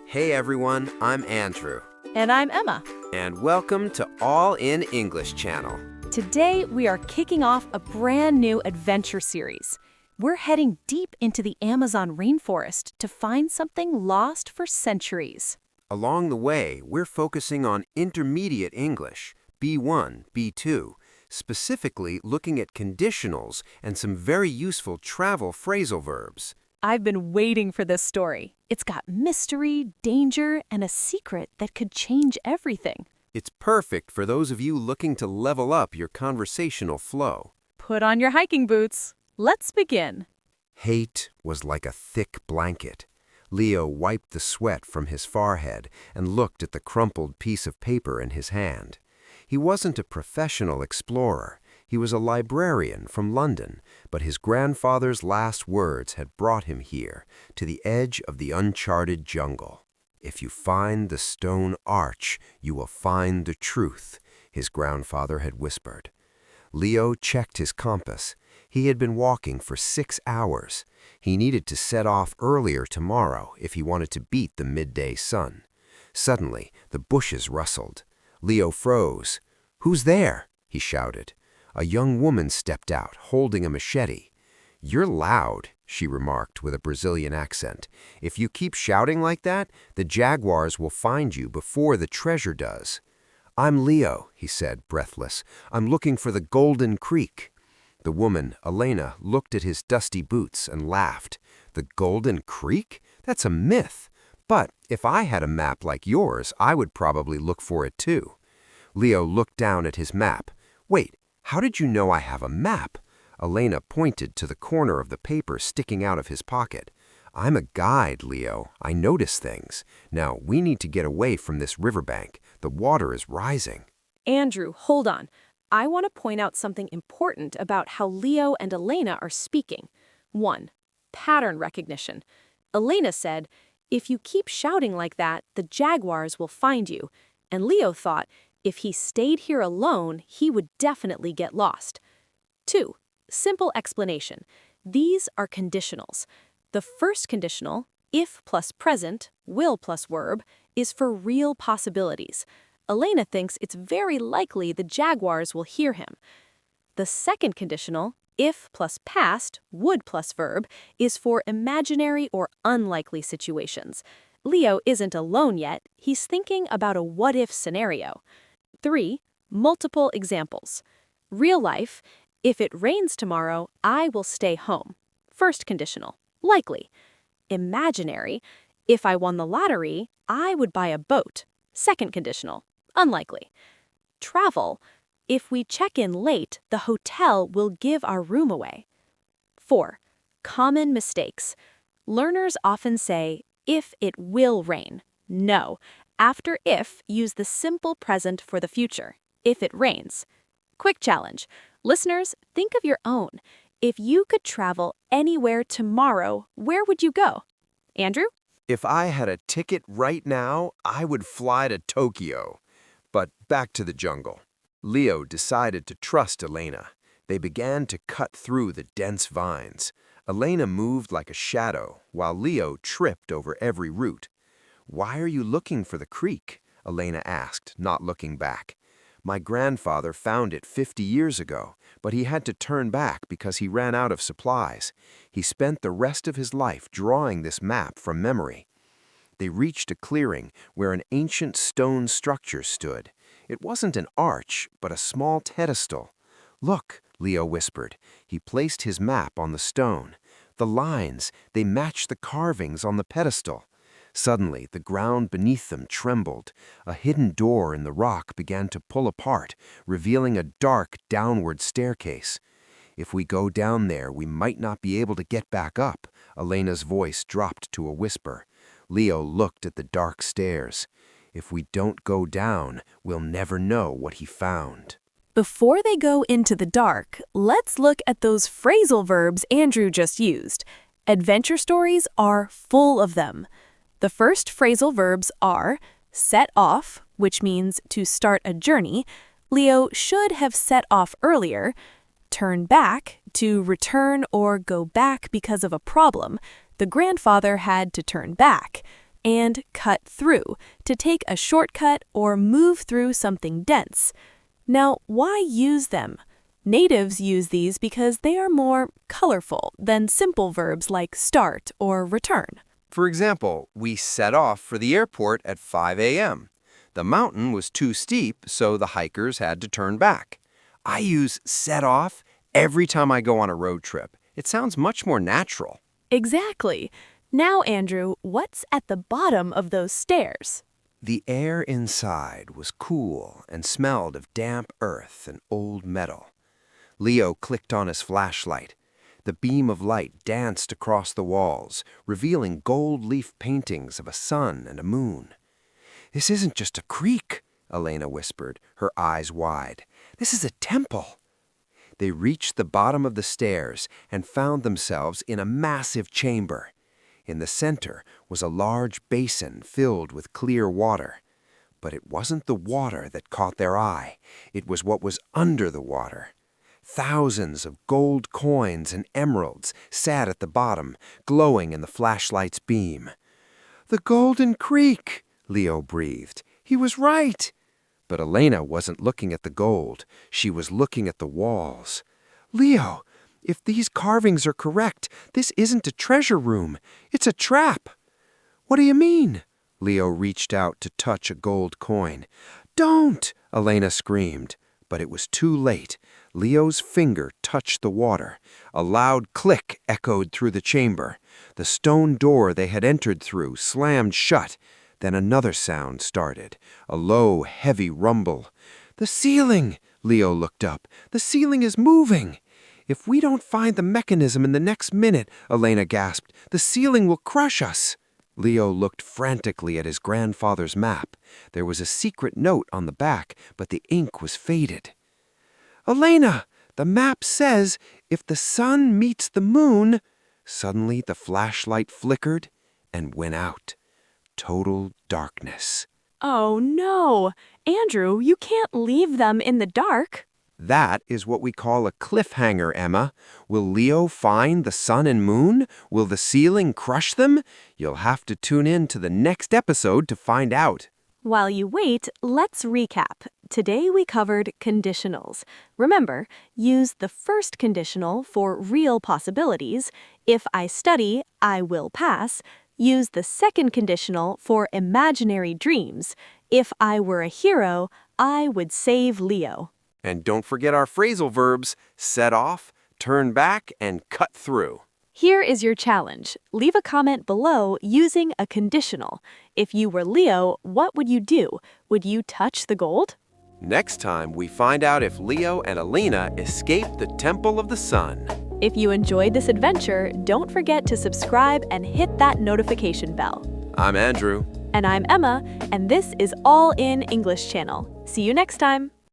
Hey everyone, I'm Andrew, And I'm Emma. and welcome to All in English channel. Today, we are kicking off a brand new adventure series. We're heading deep into the Amazon rainforest to find something lost for centuries. Along the way, we're focusing on intermediate English, B1, B2, specifically looking at conditionals and some very useful travel phrasal verbs. I've been waiting for this story. It's got mystery, danger, and a secret that could change everything. It's perfect for those of you looking to level up your conversational flow. Put on your hiking boots. Let's begin. Hate was like a thick blanket. Leo wiped the sweat from his forehead and looked at the crumpled piece of paper in his hand. He wasn't a professional explorer. He was a librarian from London, but his grandfather's last words had brought him here, to the edge of the uncharted jungle. "If you find the stone arch, you will find the truth," his grandfather had whispered. Leo checked his compass. He had been walking for 6 hours. He needed to set off earlier tomorrow if he wanted to beat the midday sun. Suddenly, the bushes rustled. Leo froze. "Who's there?" he shouted. A young woman stepped out, holding a machete. "You're loud," she remarked with a Brazilian accent. "If you keep shouting like that, the jaguars will find you before the treasure does." "I'm Leo," he said, breathless. "I'm looking for the Golden Creek." The woman, Elena, looked at his dusty boots and laughed. "The Golden Creek? That's a myth. But if I had a map like yours, I would probably look for it too." Leo looked down at his map. "Wait, how did you know I have a map?" Elena pointed to the corner of the paper sticking out of his pocket. "I'm a guide, Leo. I notice things. Now, we need to get away from this riverbank. The water is rising." Andrew, hold on. I want to point out something important about how Leo and Elena are speaking. 1. Pattern recognition. Elena said, "If you keep shouting like that, the jaguars will find you." And Leo thought, if he stayed here alone, he would definitely get lost. 2. Simple explanation. These are conditionals. The first conditional, if plus present, will plus verb, is for real possibilities. Elena thinks it's very likely the jaguars will hear him. The second conditional, if plus past, would plus verb, is for imaginary or unlikely situations. Leo isn't alone yet. He's thinking about a what-if scenario. 3. Multiple examples. Real life, if it rains tomorrow, I will stay home. First conditional, likely. Imaginary, if I won the lottery, I would buy a boat. Second conditional, unlikely. Travel, if we check in late, the hotel will give our room away. 4. Common mistakes. Learners often say, if it will rain. No. After if, use the simple present for the future. If it rains. Quick challenge. Listeners, think of your own. If you could travel anywhere tomorrow, where would you go? Andrew? "If I had a ticket right now, I would fly to Tokyo." But back to the jungle. Leo decided to trust Elena. They began to cut through the dense vines. Elena moved like a shadow, while Leo tripped over every root. "Why are you looking for the creek?" Elena asked, not looking back. "My grandfather found it 50 years ago, but he had to turn back because he ran out of supplies. He spent the rest of his life drawing this map from memory." They reached a clearing where an ancient stone structure stood. It wasn't an arch, but a small pedestal. "Look," Leo whispered. He placed his map on the stone. The lines, they matched the carvings on the pedestal. Suddenly, the ground beneath them trembled. A hidden door in the rock began to pull apart, revealing a dark, downward staircase. "If we go down there, we might not be able to get back up." Elena's voice dropped to a whisper. Leo looked at the dark stairs. "If we don't go down, we'll never know what he found." Before they go into the dark, let's look at those phrasal verbs Andrew just used. Adventure stories are full of them. The first phrasal verbs are set off, which means to start a journey. Leo should have set off earlier. Turn back, to return or go back because of a problem. The grandfather had to turn back. and cut through, to take a shortcut or move through something dense. Now, why use them? Natives use these because they are more colorful than simple verbs like start or return. For example, we set off for the airport at 5 a.m. The mountain was too steep, so the hikers had to turn back. I use set off every time I go on a road trip. It sounds much more natural. Exactly. Now, Andrew, what's at the bottom of those stairs? The air inside was cool and smelled of damp earth and old metal. Leo clicked on his flashlight. The beam of light danced across the walls, revealing gold leaf paintings of a sun and a moon. "This isn't just a creek," Elena whispered, her eyes wide. "This is a temple." They reached the bottom of the stairs and found themselves in a massive chamber. In the center was a large basin filled with clear water. But it wasn't the water that caught their eye. It was what was under the water. Thousands of gold coins and emeralds sat at the bottom, glowing in the flashlight's beam. "The Golden Creek," Leo breathed. "He was right." But Elena wasn't looking at the gold. She was looking at the walls. "Leo, if these carvings are correct, this isn't a treasure room. It's a trap." "What do you mean?" Leo reached out to touch a gold coin. "Don't!" Elena screamed. But it was too late. Leo's finger touched the water. A loud click echoed through the chamber. The stone door they had entered through slammed shut. Then another sound started, a low, heavy rumble. "The ceiling!" Leo looked up. "The ceiling is moving!" "If we don't find the mechanism in the next minute," Elena gasped, "the ceiling will crush us." Leo looked frantically at his grandfather's map. There was a secret note on the back, but the ink was faded. "Elena, the map says, if the sun meets the moon—" Suddenly the flashlight flickered and went out. Total darkness. Oh no! Andrew, you can't leave them in the dark. That is what we call a cliffhanger, Emma. Will Leo find the sun and moon? Will the ceiling crush them? You'll have to tune in to the next episode to find out. While you wait, let's recap. Today we covered conditionals. Remember, use the first conditional for real possibilities. If I study, I will pass. Use the second conditional for imaginary dreams. If I were a hero, I would save Leo. And don't forget our phrasal verbs, set off, turn back, and cut through. Here is your challenge. Leave a comment below using a conditional. If you were Leo, what would you do? Would you touch the gold? Next time, we find out if Leo and Elena escaped the Temple of the Sun. If you enjoyed this adventure, don't forget to subscribe and hit that notification bell. I'm Andrew. And I'm Emma, and this is All in English Channel. See you next time.